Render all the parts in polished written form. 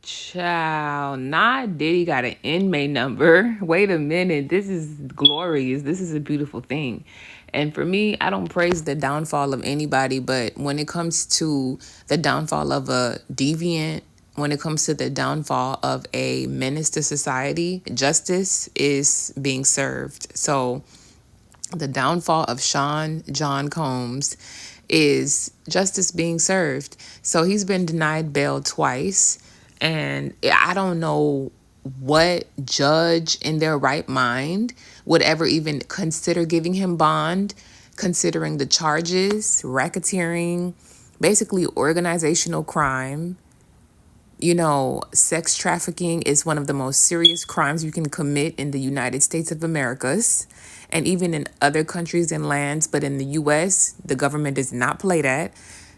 Child, not Diddy got an inmate number. Wait a minute. This is glorious. This is a beautiful thing. And for me, I don't praise the downfall of anybody, but when it comes to the downfall of a deviant, when it comes to the downfall of a menace to society, justice is being served. So the downfall of Sean John Combs is justice being served. So he's been denied bail twice. And I don't know what judge in their right mind would ever even consider giving him bond, considering the charges, racketeering, basically organizational crime. Sex trafficking is one of the most serious crimes you can commit in the United States of Americas and even in other countries and lands. But in the US, the government does not play that.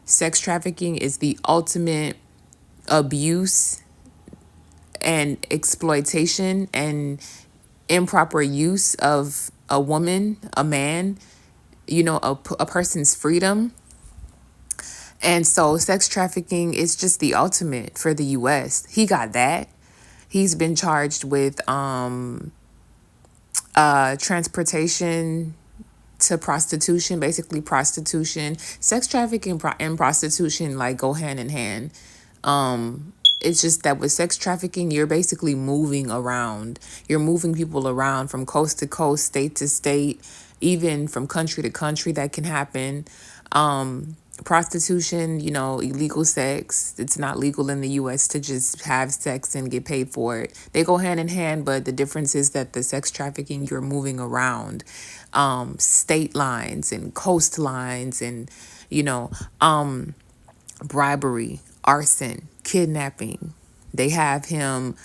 Sex trafficking is the ultimate abuse and exploitation and improper use of a woman, a man, a person's freedom. And so sex trafficking is just the ultimate for the US. He got that. He's been charged with transportation to prostitution, basically prostitution. Sex trafficking and prostitution like go hand in hand. It's just that with sex trafficking, you're basically moving around. You're moving people around from coast to coast, state to state, even from country to country. That can happen. Prostitution, illegal sex. It's not legal in the US to just have sex and get paid for it. They go hand in hand, but the difference is that the sex trafficking, you're moving around state lines and coastlines and, bribery, arson, kidnapping. They have him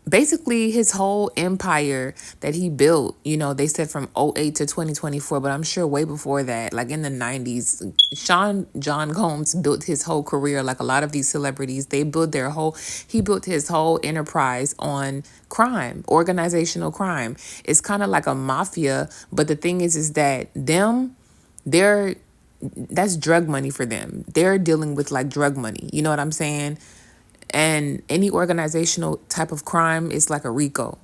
basically his whole empire that he built, they said from '08 to 2024, but I'm sure way before that, like in the 90s, Sean John Combs built his whole career. Like a lot of these celebrities, he built his whole enterprise on crime, organizational crime. It's kind of like a mafia, but the thing is that that's drug money for them. They're dealing with like drug money. You know what I'm saying? And any organizational type of crime is like a RICO.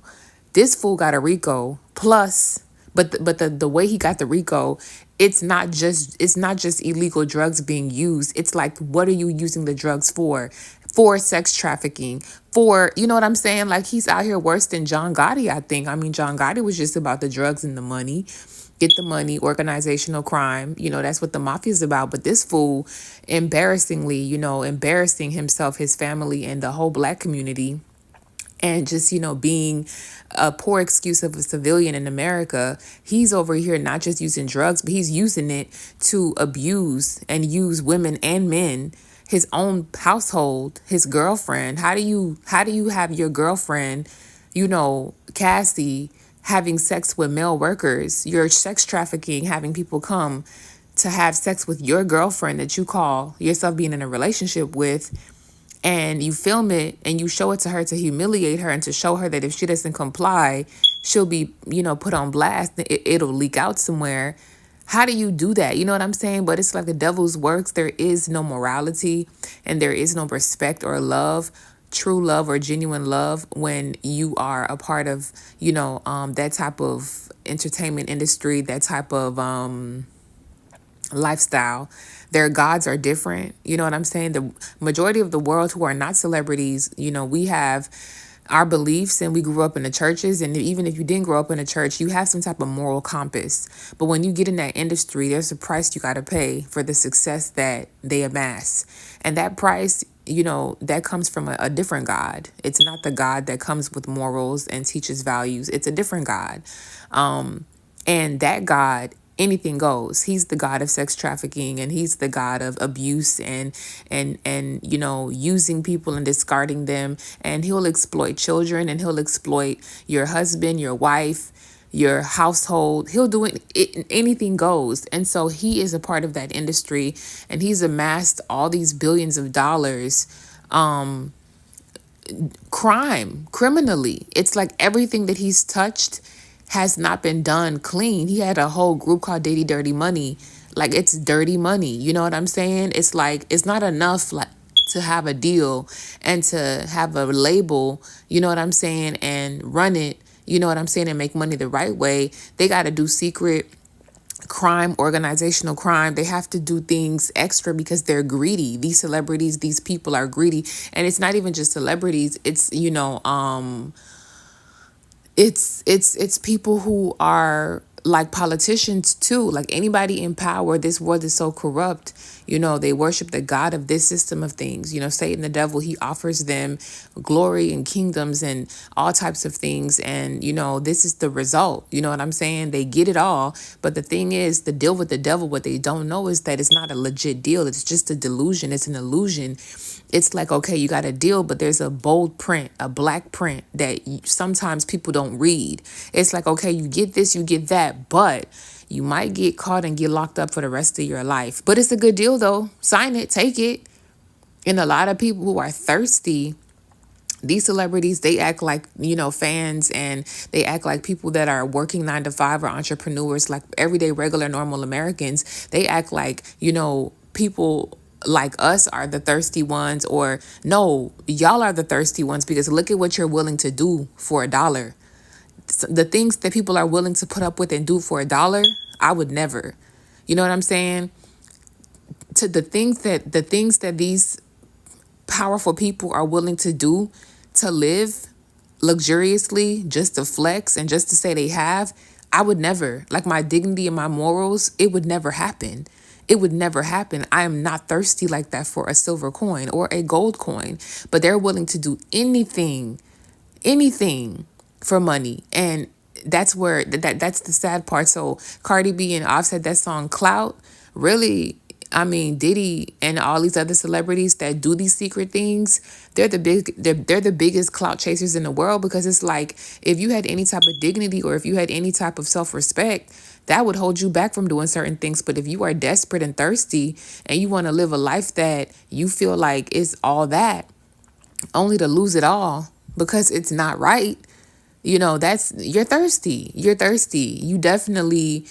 This fool got a RICO plus, but the way he got the RICO, it's not just illegal drugs being used. It's like, what are you using the drugs for? For sex trafficking, for, you know what I'm saying? Like, he's out here worse than John Gotti, I think. I mean, John Gotti was just about the drugs and the money. Get the money, organizational crime. That's what the mafia is about. But this fool, embarrassingly, embarrassing himself, his family, and the whole black community, and just, being a poor excuse of a civilian in America. He's over here not just using drugs, but he's using it to abuse and use women and men, his own household, his girlfriend. How do you have your girlfriend, Cassie, having sex with male workers? You're sex trafficking, having people come to have sex with your girlfriend that you call yourself being in a relationship with, and you film it and you show it to her to humiliate her and to show her that if she doesn't comply, she'll be, put on blast. It'll leak out somewhere. How do you do that? You know what I'm saying? But it's like the devil's works. There is no morality and there is no respect or love, true love or genuine love, when you are a part of, that type of entertainment industry, that type of lifestyle. Their gods are different. You know what I'm saying? The majority of the world who are not celebrities, we have our beliefs and we grew up in the churches. And even if you didn't grow up in a church, you have some type of moral compass. But when you get in that industry, there's a price you got to pay for the success that they amass. And that price, that comes from a different God. It's not the God that comes with morals and teaches values. It's a different God. And that God, anything goes. He's the God of sex trafficking, and he's the God of abuse and using people and discarding them. And he'll exploit children, and he'll exploit your husband, your wife, your household. He'll do it. Anything goes. And so he is a part of that industry, and he's amassed all these billions of dollars criminally. It's like everything that he's touched has not been done clean. He had a whole group called Diddy Dirty Money. Like, it's dirty money. You know what I'm saying? It's like, it's not enough like to have a deal and to have a label, you know what I'm saying, and run it, you know what I'm saying, and make money the right way, they got to do secret crime, organizational crime. They have to do things extra because they're greedy. These celebrities, these people are greedy. And it's not even just celebrities. It's, it's people who are like politicians too, like anybody in power. This world is so corrupt. They worship the god of this system of things. Satan, the devil, he offers them glory and kingdoms and all types of things, and this is the result. You know what I'm saying? They get it all, but the thing is, the deal with the devil, what they don't know is that it's not a legit deal. It's just a delusion. It's an illusion. It's like, okay, you got a deal, but there's a bold print, a black print that sometimes people don't read. It's like, okay, you get this, you get that, but you might get caught and get locked up for the rest of your life. But it's a good deal though. Sign it, take it. And a lot of people who are thirsty, these celebrities, they act like, fans, and they act like people that are working 9 to 5 or entrepreneurs, like everyday, regular, normal Americans. They act like, people like us are the thirsty ones, or no, y'all are the thirsty ones, because look at what you're willing to do for $1. The things that people are willing to put up with and do for $1, I would never. You know what I'm saying? To the things that these powerful people are willing to do to live luxuriously, just to flex and just to say they have, I would never. Like, my dignity and my morals, it would never happen. It would never happen. I am not thirsty like that for a silver coin or a gold coin, but they're willing to do anything for money. And that's where that's the sad part. So Cardi B and Offset, that song Clout, really, I mean, Diddy and all these other celebrities that do these secret things, they're the biggest clout chasers in the world, because it's like, if you had any type of dignity or if you had any type of self-respect, that would hold you back from doing certain things. But if you are desperate and thirsty and you want to live a life that you feel like is all that, only to lose it all because it's not right, that's, you're thirsty. You're thirsty. You definitely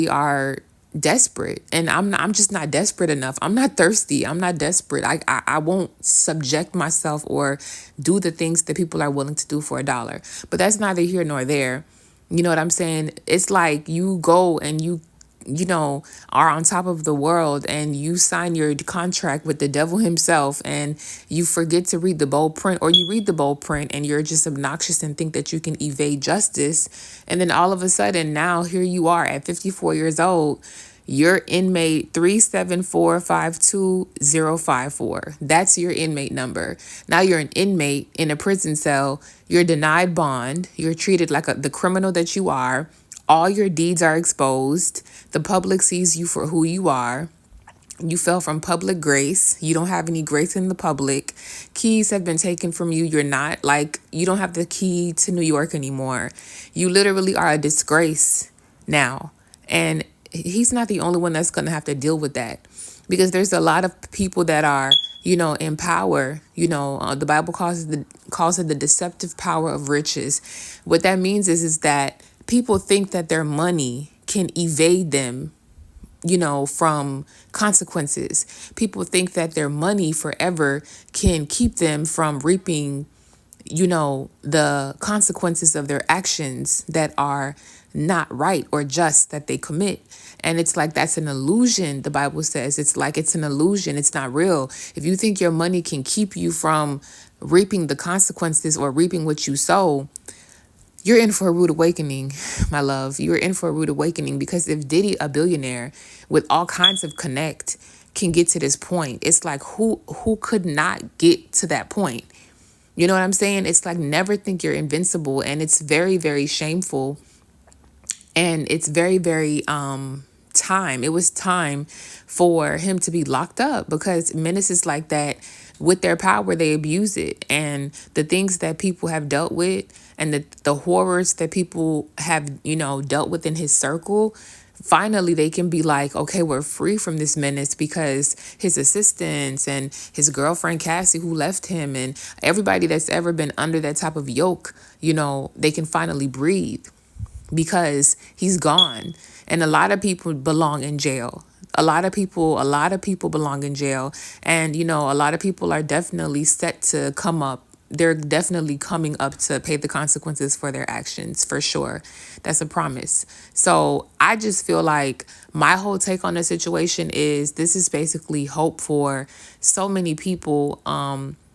are desperate. And I'm just not desperate enough. I'm not thirsty. I'm not desperate. I won't subject myself or do the things that people are willing to do for $1. But that's neither here nor there. You know what I'm saying? It's like you go and you are on top of the world and you sign your contract with the devil himself, and you forget to read the bold print, or you read the bold print and you're just obnoxious and think that you can evade justice. And then all of a sudden, now here you are at 54 years old. You're inmate 3745254. That's your inmate number. Now you're an inmate in a prison cell. You're denied bond. You're treated like the criminal that you are. All your deeds are exposed. The public sees you for who you are. You fell from public grace. You don't have any grace in the public. Keys have been taken from you. You don't have the key to New York anymore. You literally are a disgrace now. And he's not the only one that's going to have to deal with that, because there's a lot of people that are, in power. The Bible calls it the deceptive power of riches. What that means is that people think that their money can evade them, from consequences. People think that their money forever can keep them from reaping, the consequences of their actions that are not right or just that they commit. And it's like, that's an illusion. The Bible says it's like, it's an illusion. It's not real. If you think your money can keep you from reaping the consequences or reaping what you sow, you're in for a rude awakening, my love. You're in for a rude awakening, because if Diddy, a billionaire with all kinds of connect, can get to this point, it's like, who could not get to that point? You know what I'm saying? It's like, never think you're invincible. And it's very, very shameful. And it's very, very time. It was time for him to be locked up, because menaces like that, with their power, they abuse it. And the things that people have dealt with, and the horrors that people have, dealt with in his circle, finally they can be like, okay, we're free from this menace, because his assistants and his girlfriend Cassie, who left him, and everybody that's ever been under that type of yoke, they can finally breathe, because he's gone. And a lot of people belong in jail. A lot of people belong in jail. And, a lot of people are definitely set to come up. They're definitely coming up to pay the consequences for their actions, for sure. That's a promise. So I just feel like my whole take on the situation is this is basically hope for so many people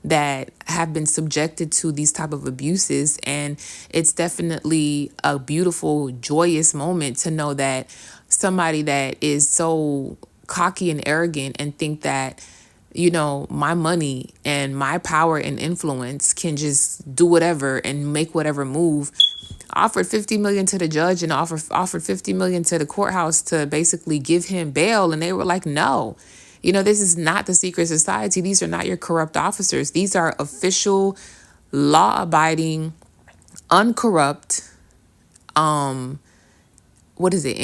that have been subjected to these type of abuses. And it's definitely a beautiful, joyous moment to know that somebody that is so cocky and arrogant and think that my money and my power and influence can just do whatever and make whatever move, offered 50 million to the judge and offered 50 million to the courthouse to basically give him bail, and they were like, no. This is not the secret society. These are not your corrupt officers. These are official, law-abiding, uncorrupt, what is it?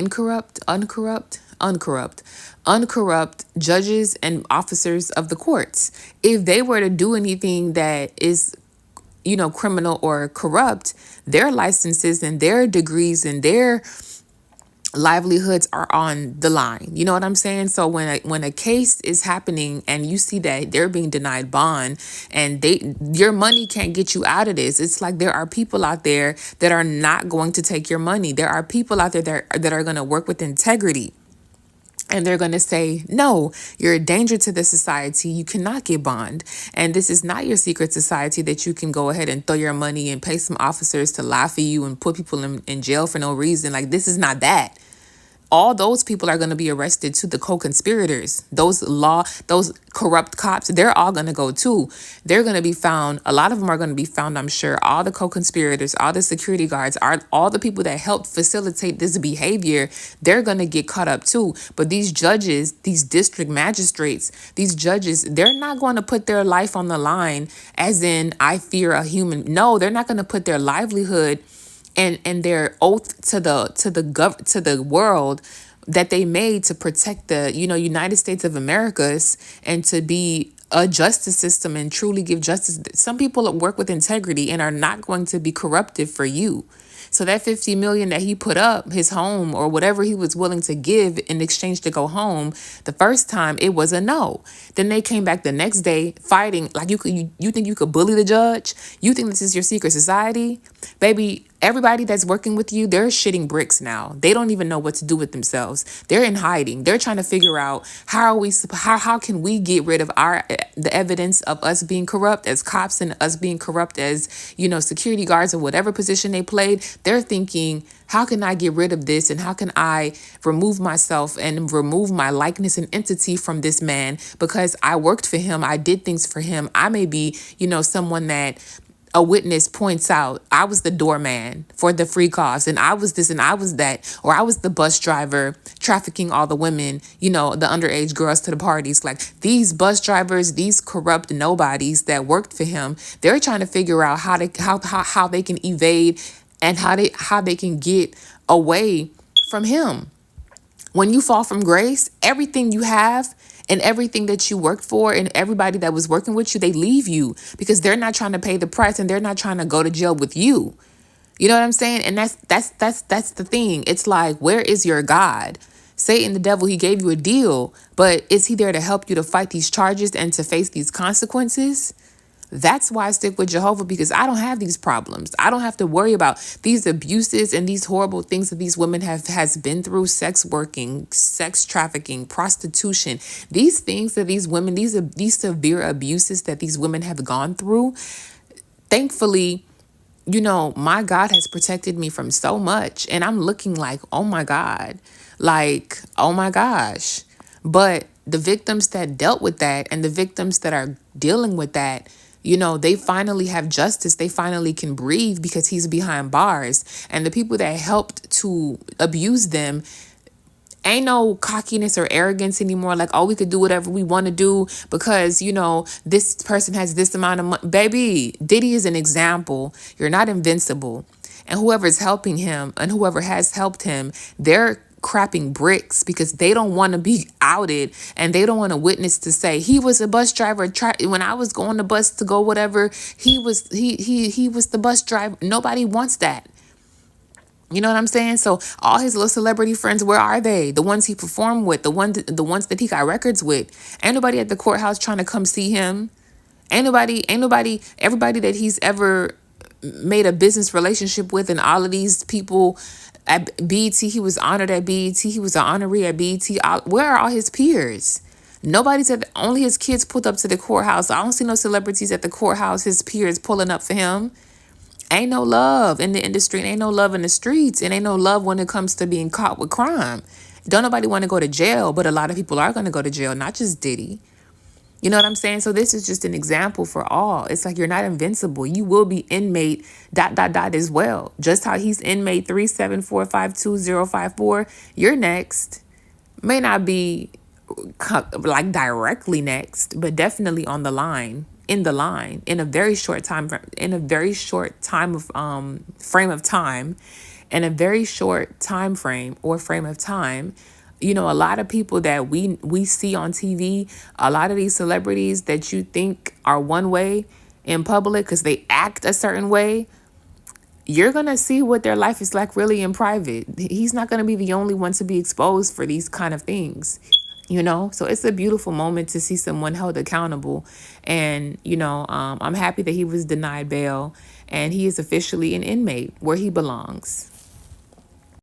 Uncorrupt judges and officers of the courts. If they were to do anything that is, criminal or corrupt, their licenses and their degrees and their livelihoods are on the line. You know what I'm saying? So when a case is happening and you see that they're being denied bond and your money can't get you out of this, it's like there are people out there that are not going to take your money. There are people out there that are going to work with integrity. And they're going to say, no, you're a danger to the society. You cannot get bond. And this is not your secret society that you can go ahead and throw your money and pay some officers to lie for you and put people in jail for no reason. Like, this is not that. All those people are going to be arrested too. The co-conspirators, those corrupt cops, they're all going to go too. They're going to be found. A lot of them are going to be found, I'm sure. All the co-conspirators, all the security guards, all the people that helped facilitate this behavior, they're going to get caught up too. But these judges, these district magistrates, these judges, they're not going to put their life on the line as in, I fear a human. No, they're not going to put their livelihood and their oath to the world that they made to protect the United States of Americas and to be a justice system and truly give justice. Some people work with integrity and are not going to be corrupted for you. So that 50 million that he put up, his home or whatever he was willing to give in exchange to go home, the first time it was a no. Then they came back the next day fighting. Like, you think you could bully the judge? You think this is your secret society? Baby, everybody that's working with you, they're shitting bricks now. They don't even know what to do with themselves. They're in hiding. They're trying to figure out how can we get rid of the evidence of us being corrupt as cops and us being corrupt as, security guards or whatever position they played. They're thinking, how can I get rid of this? And how can I remove myself and remove my likeness and entity from this man? Because I worked for him. I did things for him. I may be, someone that a witness points out, I was the doorman for the free cause, and I was this and I was that, or I was the bus driver trafficking all the women, the underage girls to the parties. Like, these bus drivers, these corrupt nobodies that worked for him, they're trying to figure out how they can evade and how they can get away from him. When you fall from grace, everything you have and everything that you worked for and everybody that was working with you, they leave you because they're not trying to pay the price and they're not trying to go to jail with you. You know what I'm saying? And that's the thing. It's like, where is your God? Satan, the devil, he gave you a deal, but is he there to help you to fight these charges and to face these consequences? That's why I stick with Jehovah, because I don't have these problems. I don't have to worry about these abuses and these horrible things that these women has been through: sex working, sex trafficking, prostitution. These things that these women, these severe abuses that these women have gone through. Thankfully, my God has protected me from so much, and I'm looking like, oh my God, like, oh my gosh. But the victims that dealt with that and the victims that are dealing with that, they finally have justice. They finally can breathe because he's behind bars. And the people that helped to abuse them, ain't no cockiness or arrogance anymore. Like, oh, we could do whatever we want to do because, this person has this amount of money. Baby, Diddy is an example. You're not invincible. And whoever's helping him and whoever has helped him, they're crapping bricks because they don't want to be outed and they don't want a witness to say he was a bus driver. When I was going the bus to go whatever, he was the bus driver. Nobody wants that. You know what I'm saying? So all his little celebrity friends, where are they? The ones he performed with, the ones that he got records with. Ain't nobody at the courthouse trying to come see him. Ain't nobody, everybody that he's ever made a business relationship with, and all of these people at BET, he was honored at BET, he was an honoree at BET. Where are all his peers? Nobody's at only his kids pulled up to the courthouse. I don't see no celebrities at the courthouse, his peers pulling up for him. Ain't no love in the industry, and ain't no love in the streets, and ain't no love when it comes to being caught with crime. Don't nobody want to go to jail, but a lot of people are going to go to jail, not just Diddy. You know what I'm saying? So this is just an example for all. It's like you're not invincible. You will be inmate ... as well. Just how he's inmate 374525054. You're next. May not be like directly next, but definitely on the line, in the line, in a very short time, in a very short time of frame of time, in a very short time frame or frame of time. You know, a lot of people that we see on TV, a lot of these celebrities that you think are one way in public because they act a certain way, you're going to see what their life is like really in private. He's not going to be the only one to be exposed for these kind of things, you know? So it's a beautiful moment to see someone held accountable. And, you know, I'm happy that he was denied bail and he is officially an inmate where he belongs.